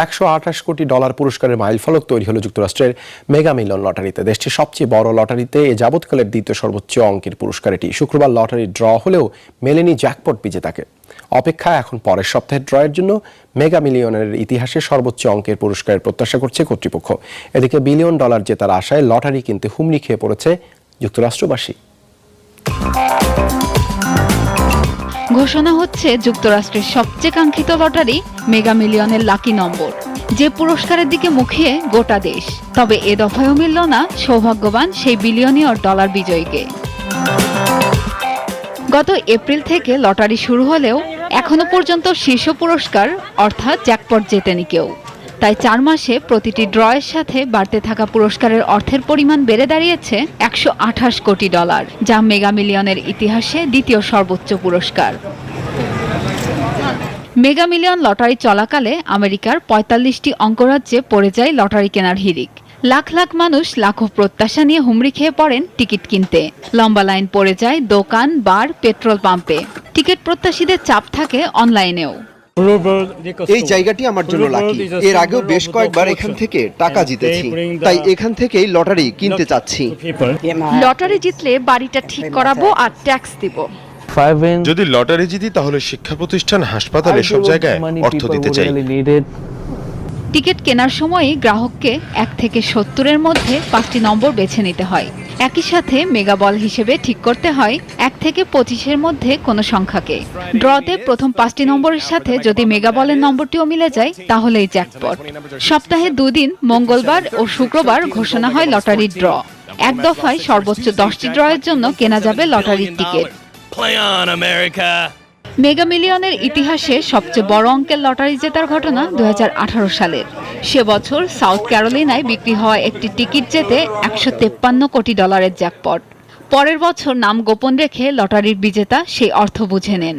$128 কোটি পুরস্কারের মাইলফলক তৈরি হলো যুক্তরাষ্ট্রের মেগা মিলিয়ন লটারিতে। দেশটির সবচেয়ে বড় লটারিতে এ যাবৎকালের দ্বিতীয় সর্বোচ্চ অঙ্কের পুরস্কার এটি। শুক্রবার লটারি ড্র হলেও মেলেনি জ্যাকপট বিজেতাকে। অপেক্ষা এখন পরের সপ্তাহের ড্রয়ের জন্য। মেগা মিলিয়নের ইতিহাসে সর্বোচ্চ অঙ্কের পুরস্কারের প্রত্যাশা করছে কর্তৃপক্ষ। এদিকে $1 বিলিয়ন জেতার আশায় লটারি কিনতে হুমড়ি খেয়ে পড়েছে যুক্তরাষ্ট্রবাসী। ঘোষণা হচ্ছে যুক্তরাষ্ট্রের সবচেয়ে কাঙ্ক্ষিত লটারি মেগা মিলিয়নের লাকি নম্বর, যে পুরস্কারের দিকে মুখিয়ে গোটা দেশ। তবে এ দফায়ও মিলল না সৌভাগ্যবান সেই বিলিয়নীয় ডলার বিজয়ীকে। গত এপ্রিল থেকে লটারি শুরু হলেও এখনো পর্যন্ত শীর্ষ পুরস্কার অর্থাৎ জ্যাকপট জেতেনি কেউ। তাই 4 মাসে প্রতিটি ড্রয়ের সাথে বাড়তে থাকা পুরস্কারের অর্থের পরিমাণ বেড়ে দাঁড়িয়েছে $128 কোটি, যা মেগা মিলিয়নের ইতিহাসে দ্বিতীয় সর্বোচ্চ পুরস্কার। মেগা মিলিয়ন লটারি চলাকালে আমেরিকার 45টি অঙ্গরাজ্যে পড়ে যায় লটারি কেনার হিড়িক। লাখ লাখ মানুষ লাখো প্রত্যাশা নিয়ে হুমড়ি খেয়ে পড়েন টিকিট কিনতে। লম্বা লাইন পড়ে যায় দোকান, বার, পেট্রোল পাম্পে। টিকিট প্রত্যাশীদের চাপ থাকে অনলাইনেও। এই জায়গাটি আমার জন্য লাকি। এর আগেও বেশ কয়েকবার এখান থেকে টাকা জিতেছি, তাই এখান থেকেই লটারি কিনতে চাচ্ছি। লটারি জিতলে বাড়িটা ঠিক করাবো আর ট্যাক্স দিব। যদি লটারি জিতি তাহলে শিক্ষা প্রতিষ্ঠান, হাসপাতাল, এসব জায়গায় অর্থ দিতে চাই। টিকিট কেনার সময়ই গ্রাহককে 1 থেকে 70-এর মধ্যে 5টি নম্বর বেছে নিতে হয়। একই সাথে মেগা বল হিসেবে ঠিক করতে হয় 1 থেকে 25-এর মধ্যে কোনো সংখ্যাকে। ড্রতে প্রথম 5টি নম্বরের সাথে যদি মেগা বলের নম্বরটিও মিলে যায় তাহলেই জ্যাকপট। সপ্তাহে 2 দিন মঙ্গলবার ও শুক্রবার ঘোষণা হয় লটারির ড্র। এক দফায় সর্বোচ্চ 10টি ড্রয়ের জন্য কেনা যাবে লটারির টিকিট। মেগা মিলিয়নের ইতিহাসে সবচেয়ে বড় অঙ্কের লটারি জেতার ঘটনা 2018 সালের। সে বছর সাউথ ক্যারোলিনায় বিক্রি হওয়া একটি টিকিট জেতে $153 কোটি জ্যাকপট। পরের বছর নাম গোপন রেখে লটারির বিজেতা সেই অর্থ বুঝে নেন।